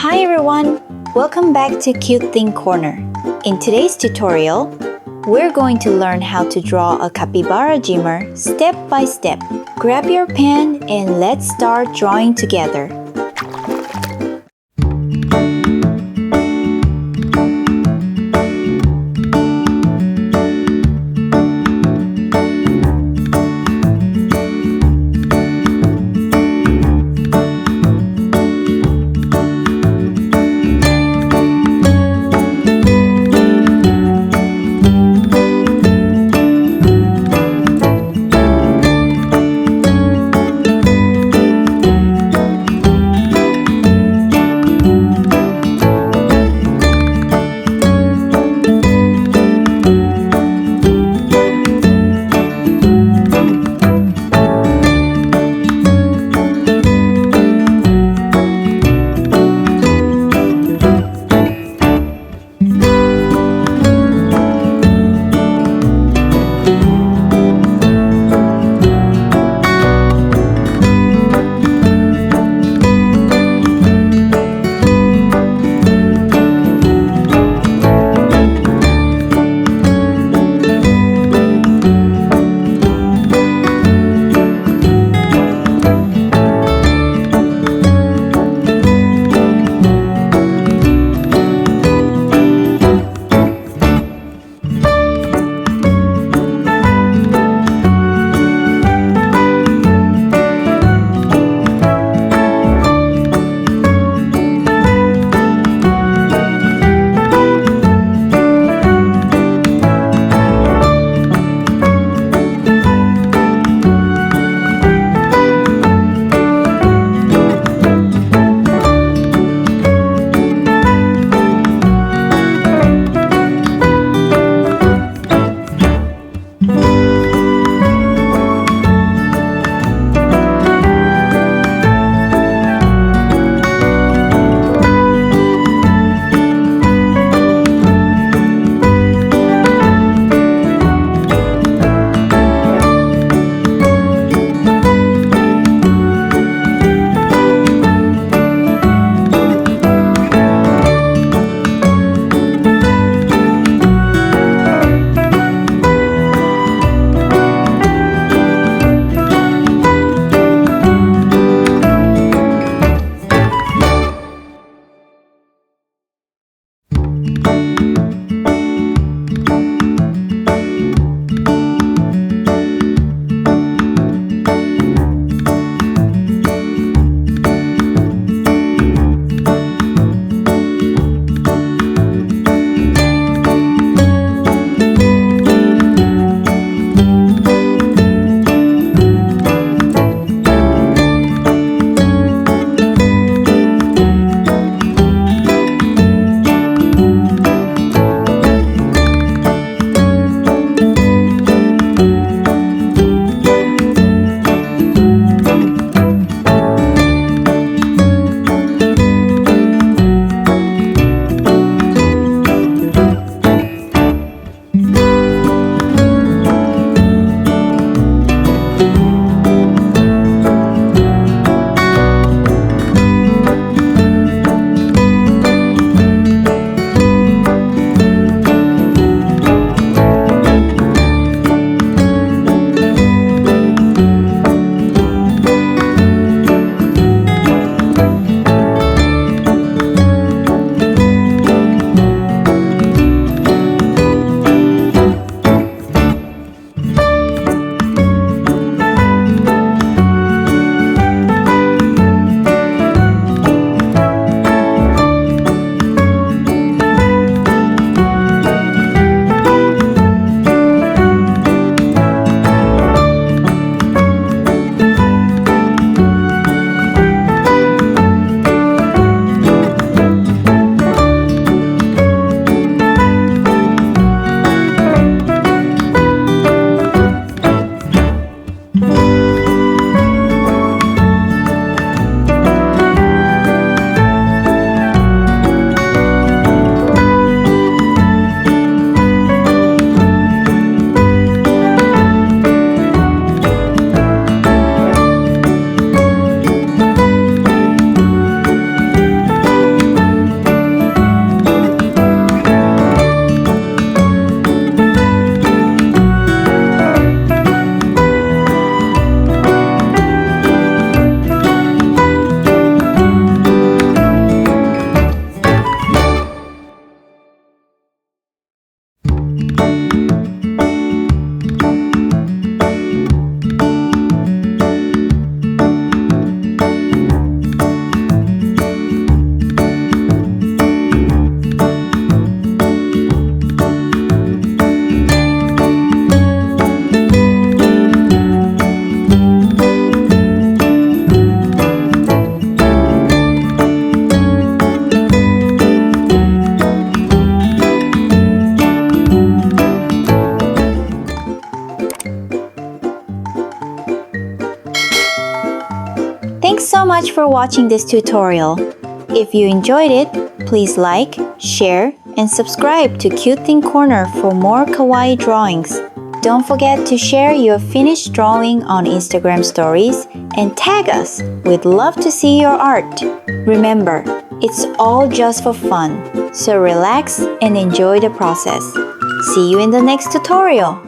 Hi everyone! Welcome back to Cute Thing Corner. In today's tutorial, we're going to learn how to draw a capybara gymmer step by step. Grab your pen and let's start drawing together. much for watching this tutorial. If you enjoyed it, please like, share, and subscribe to Cute Thing Corner for more kawaii drawings. Don't forget to share your finished drawing on Instagram stories and tag us. We'd love to see your art. Remember, it's all just for fun, so relax and enjoy the process. See you in the next tutorial.